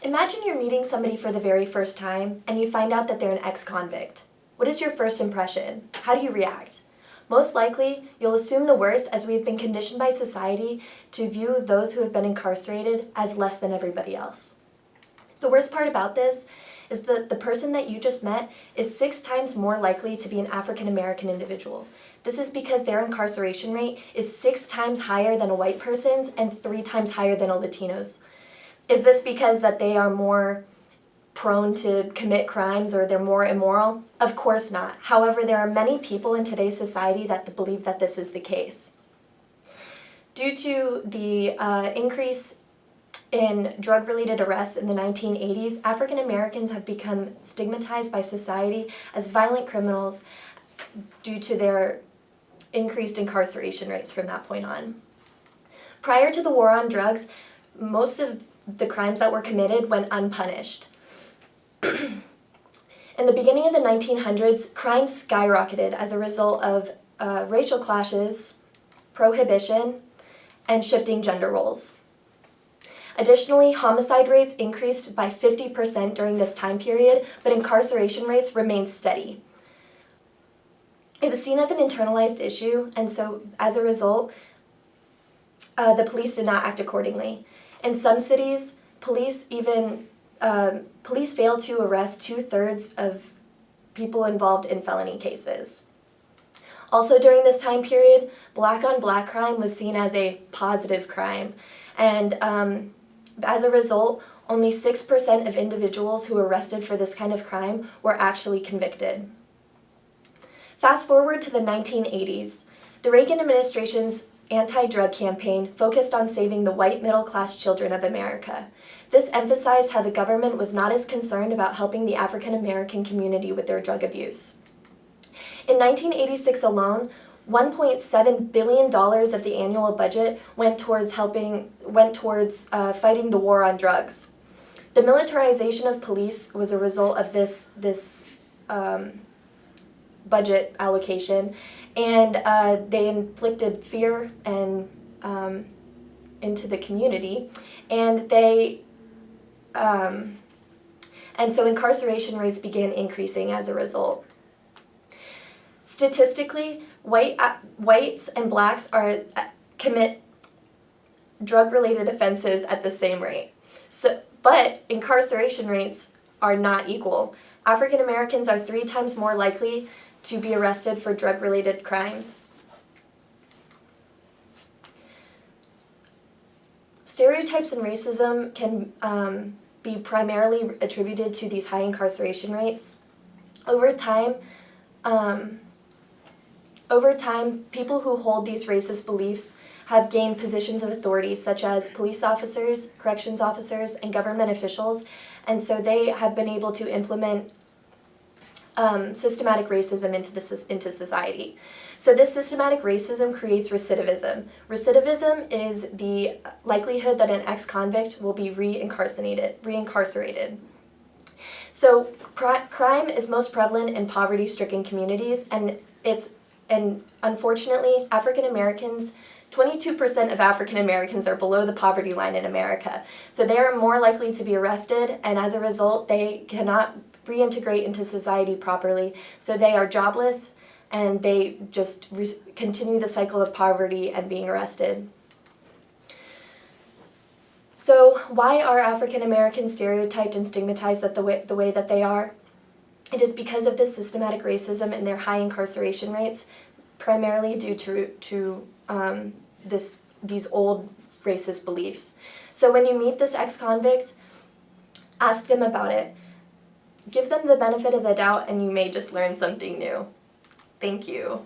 Imagine you're meeting somebody for the very first time and you find out that they're an ex-convict. What is your first impression? How do you react? Most likely, you'll assume the worst, as we've been conditioned by society to view those who have been incarcerated as less than everybody else. The worst part about this is that the person that you just met is 6 times more likely to be an African American individual. This is because their incarceration rate is 6 times higher than a white person's and 3 times higher than a Latino's. Is this because that they are more prone to commit crimes or they're more immoral? Of course not. However, there are many people in today's society that believe that this is the case. Due to the increase in drug-related arrests in the 1980s, African Americans have become stigmatized by society as violent criminals due to their increased incarceration rates from that point on. Prior to the war on drugs, most of the crimes that were committed went unpunished. In the beginning of the 1900s, crime skyrocketed as a result of racial clashes, prohibition, and shifting gender roles. Additionally, homicide rates increased by 50% during this time period, but incarceration rates remained steady. It was seen as an internalized issue, and so as a result, the police did not act accordingly. In some cities, police failed to arrest 2/3 of people involved in felony cases. Also during this time period, black-on-black crime was seen as a positive crime, and as a result, only 6% of individuals who were arrested for this kind of crime were actually convicted. Fast forward to the 1980s. The Reagan administration's anti-drug campaign focused on saving the white middle-class children of America. This emphasized how the government was not as concerned about helping the African American community with their drug abuse. In 1986 alone, $1.7 billion of the annual budget went towards fighting the war on drugs. The militarization of police was a result of this budget allocation, and they inflicted fear and into the community, and so incarceration rates began increasing as a result. Statistically, whites and blacks commit drug-related offenses at the same rate. But incarceration rates are not equal. African Americans are 3 times more likely to be arrested for drug-related crimes. Stereotypes and racism can be primarily attributed to these high incarceration rates. Over time, people who hold these racist beliefs have gained positions of authority, such as police officers, corrections officers, and government officials, and so they have been able to implement systematic racism into society. So this systematic racism creates recidivism. Recidivism is the likelihood that an ex-convict will be reincarcerated. So crime is most prevalent in poverty-stricken communities, and unfortunately, African Americans, 22% of African Americans are below the poverty line in America. So they are more likely to be arrested, and as a result, they cannot reintegrate into society properly. So they are jobless, and they just continue the cycle of poverty and being arrested. So why are African Americans stereotyped and stigmatized the way that they are? It is because of this systematic racism and their high incarceration rates, primarily due to these old racist beliefs. So when you meet this ex-convict, ask them about it. Give them the benefit of the doubt, and you may just learn something new. Thank you.